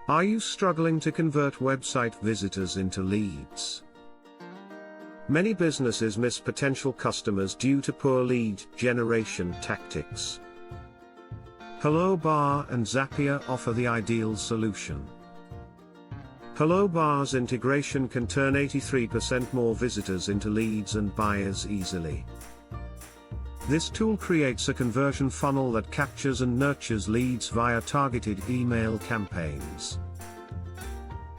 Are you struggling to convert website visitors into leads? Many businesses miss potential customers due to poor lead generation tactics. HelloBar and Zapier offer the ideal solution. HelloBar's integration can turn 83% more visitors into leads and buyers easily. This tool creates a conversion funnel that captures and nurtures leads via targeted email campaigns.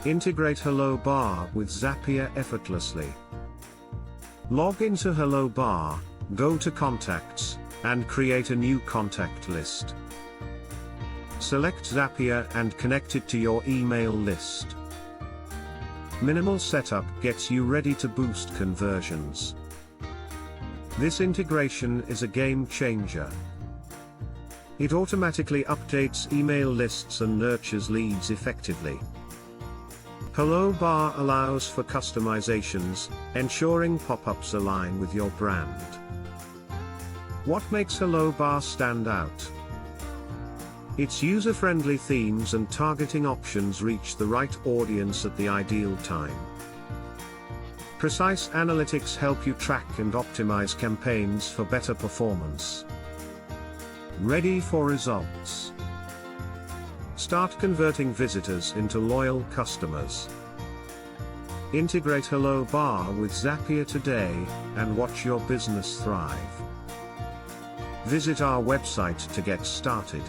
Integrate HelloBar with Zapier effortlessly. Log into HelloBar, go to Contacts, and create a new contact list. Select Zapier and connect it to your email list. Minimal setup gets you ready to boost conversions. This integration is a game changer. It automatically updates email lists and nurtures leads effectively. HelloBar allows for customizations, ensuring pop-ups align with your brand. What makes HelloBar stand out? Its user-friendly themes and targeting options reach the right audience at the ideal time. Precise analytics help you track and optimize campaigns for better performance. Ready for results? Start converting visitors into loyal customers. Integrate HelloBar with Zapier today, and watch your business thrive. Visit our website to get started.